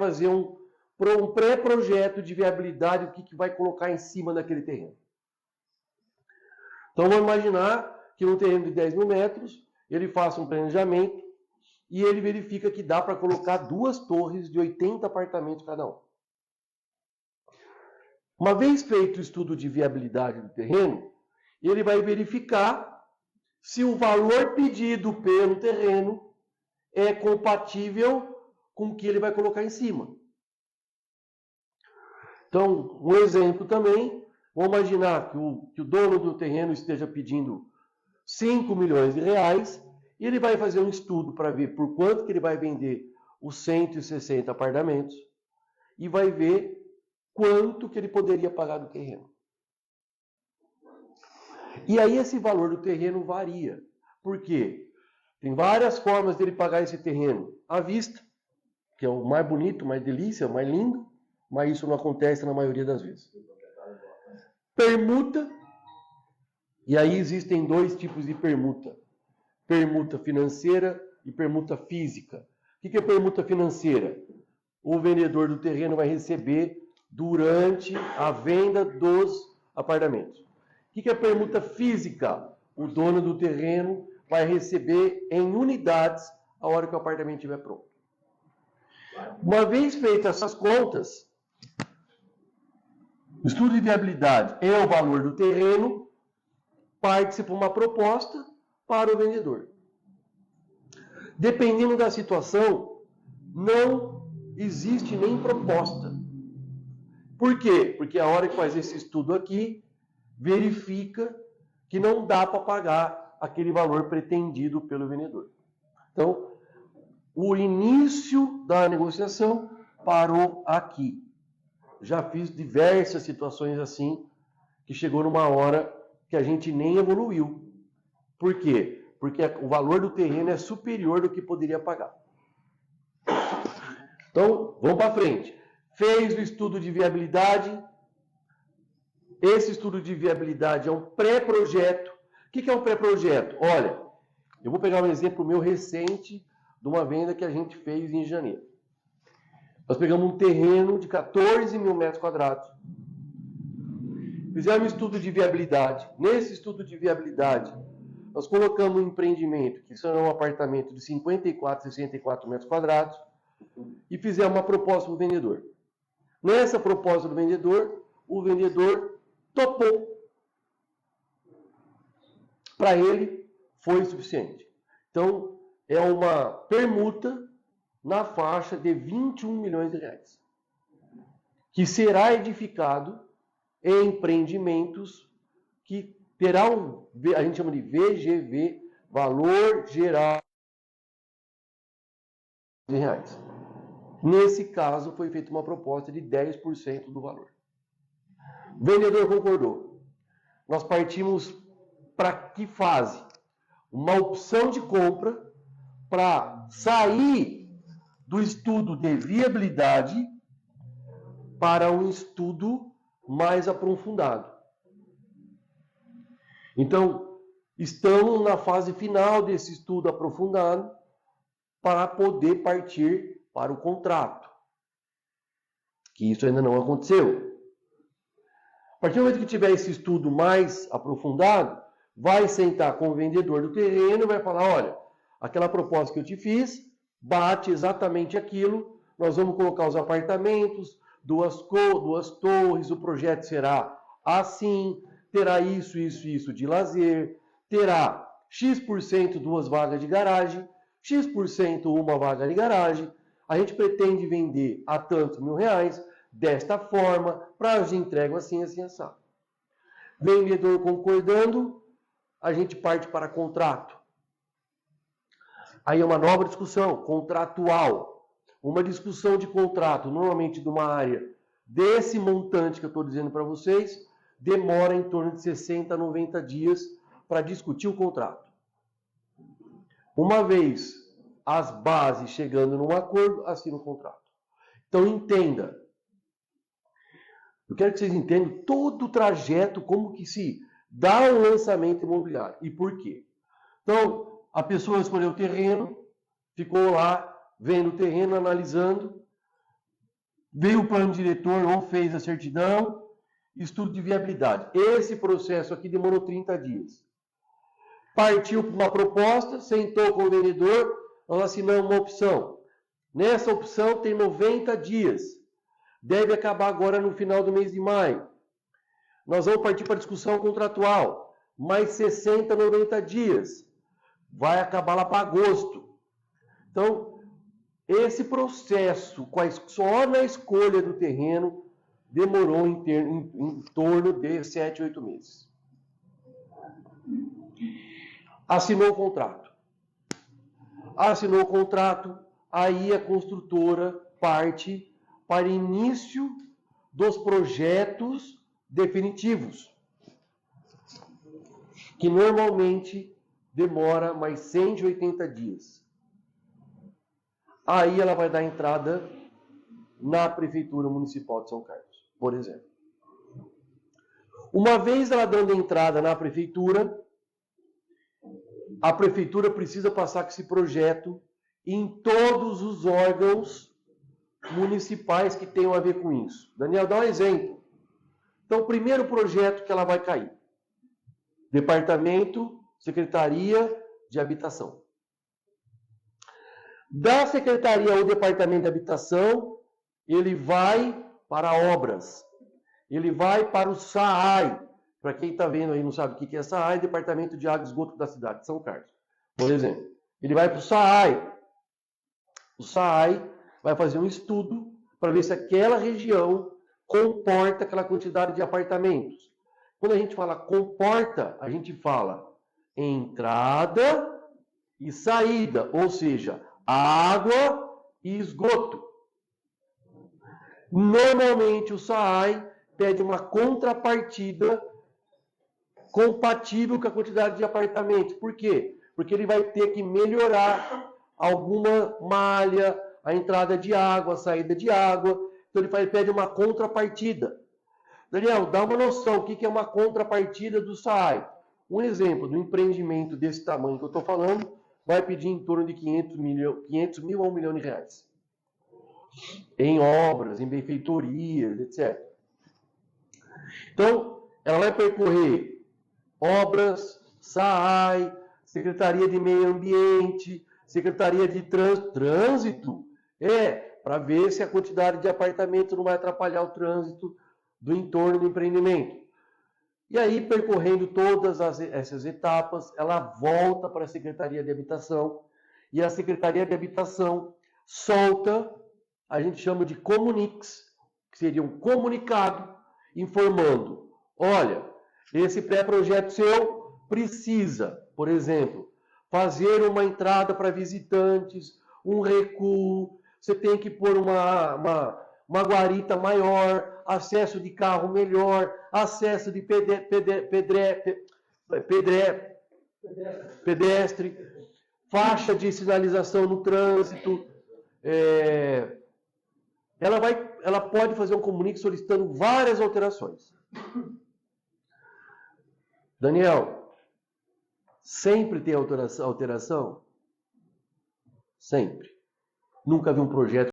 fazer um pré-projeto de viabilidade, o que vai colocar em cima daquele terreno. Então, vamos imaginar que no terreno de 10 mil metros, ele faça um planejamento e ele verifica que dá para colocar 2 torres de 80 apartamentos cada um. Uma vez feito o estudo de viabilidade do terreno, ele vai verificar se o valor pedido pelo terreno é compatível com o que ele vai colocar em cima. Então, um exemplo também, vamos imaginar que o dono do terreno esteja pedindo 5 milhões de reais, e ele vai fazer um estudo para ver por quanto que ele vai vender os 160 apartamentos, e vai ver quanto que ele poderia pagar do terreno. E aí esse valor do terreno varia. Por quê? Tem várias formas dele pagar esse terreno. À vista, que é o mais bonito, mais delícia, mais lindo, mas isso não acontece na maioria das vezes. Permuta, e aí existem 2 tipos de permuta. Permuta financeira e permuta física. O que é permuta financeira? O vendedor do terreno vai receber durante a venda dos apartamentos. O que é permuta física? O dono do terreno vai receber em unidades a hora que o apartamento estiver pronto. Uma vez feitas essas contas, o estudo de viabilidade é o valor do terreno, parte-se para uma proposta para o vendedor. Dependendo da situação, não existe nem proposta. Por quê? Porque a hora que faz esse estudo aqui, verifica que não dá para pagar aquele valor pretendido pelo vendedor. Então, o início da negociação parou aqui. Já fiz diversas situações assim, que chegou numa hora que a gente nem evoluiu. Por quê? Porque o valor do terreno é superior do que poderia pagar. Então, vamos para frente. Fez o estudo de viabilidade. Esse estudo de viabilidade é um pré-projeto. O que é um pré-projeto? Olha, eu vou pegar um exemplo meu recente de uma venda que a gente fez em janeiro. Nós pegamos um terreno de 14 mil metros quadrados. Fizemos um estudo de viabilidade. Nesse estudo de viabilidade, nós colocamos um empreendimento, que será um apartamento de 54, 64 metros quadrados, e fizemos uma proposta para o vendedor. Nessa proposta do vendedor, o vendedor topou. Para ele, foi suficiente. Então, é uma permuta na faixa de 21 milhões de reais, que será edificado em empreendimentos que terá a gente chama de VGV, valor geral de reais. Nesse caso, foi feita uma proposta de 10% do valor. O vendedor concordou. Nós partimos para que fase? Uma opção de compra para sair do estudo de viabilidade para um estudo mais aprofundado. Então, estamos na fase final desse estudo aprofundado para poder partir para o contrato. Que isso ainda não aconteceu. A partir do momento que tiver esse estudo mais aprofundado, vai sentar com o vendedor do terreno e vai falar, olha, aquela proposta que eu te fiz, bate exatamente aquilo, nós vamos colocar os apartamentos, duas torres, o projeto será assim, terá isso de lazer, terá X% 2 vagas de garagem, X% 1 vaga de garagem, a gente pretende vender a tantos mil reais, desta forma, prazo de entrega assim, assado. Vendedor concordando, a gente parte para contrato. Aí é uma nova discussão, contratual. Uma discussão de contrato, normalmente de uma área desse montante que eu estou dizendo para vocês, demora em torno de 60 a 90 dias para discutir o contrato. Uma vez as bases chegando num acordo, assina o contrato. Então entenda. Eu quero que vocês entendam todo o trajeto, como que se dá um lançamento imobiliário. E por quê? Então, a pessoa escolheu o terreno, ficou lá vendo o terreno, analisando. veio o plano diretor ou fez a certidão, estudo de viabilidade. Esse processo aqui demorou 30 dias. Partiu para uma proposta, sentou com o vendedor, nós assinamos uma opção. Nessa opção tem 90 dias. Deve acabar agora no final do mês de maio. Nós vamos partir para a discussão contratual. Mais 60, 90 dias. Vai acabar lá para agosto. Então, esse processo, só na escolha do terreno, demorou em torno de 7, 8 meses. Assinou o contrato. Assinou o contrato, aí a construtora parte para início dos projetos definitivos, que normalmente demora mais 180 dias. Aí ela vai dar entrada na Prefeitura Municipal de São Carlos, por exemplo. Uma vez ela dando entrada na Prefeitura, a Prefeitura precisa passar com esse projeto em todos os órgãos municipais que tenham a ver com isso. Daniel, dá um exemplo. Então, o primeiro projeto que ela vai cair. Departamento, Secretaria de Habitação. Da Secretaria ou Departamento de Habitação, ele vai para obras. Ele vai para o SAAI. Para quem está vendo aí e não sabe o que é SAAI, Departamento de Água e Esgoto da cidade de São Carlos. Por exemplo, ele vai para o SAAI. O SAAI vai fazer um estudo para ver se aquela região comporta aquela quantidade de apartamentos. Quando a gente fala comporta, a gente fala entrada e saída, ou seja, água e esgoto. Normalmente o SAAI pede uma contrapartida compatível com a quantidade de apartamentos. Por quê? Porque ele vai ter que melhorar alguma malha, a entrada de água, a saída de água. Então ele pede uma contrapartida. Daniel, dá uma noção o que é uma contrapartida do SAAI. Um exemplo do empreendimento desse tamanho que eu estou falando vai pedir em torno de 500 mil a R$1 milhão. Em obras, em benfeitorias, etc. Então, ela vai percorrer obras, SAAI, Secretaria de Meio Ambiente, Secretaria de Trânsito, para ver se a quantidade de apartamentos não vai atrapalhar o trânsito do entorno do empreendimento. E aí, percorrendo todas essas etapas, ela volta para a Secretaria de Habitação, e a Secretaria de Habitação solta, a gente chama de comuniques, que seria um comunicado informando, olha, esse pré-projeto seu precisa, por exemplo, fazer uma entrada para visitantes, um recuo, você tem que pôr uma guarita maior, acesso de carro melhor, acesso de pedestre, faixa de sinalização no trânsito. Ela pode fazer um comunique solicitando várias alterações. Daniel, sempre tem alteração? Sempre. Nunca vi um projeto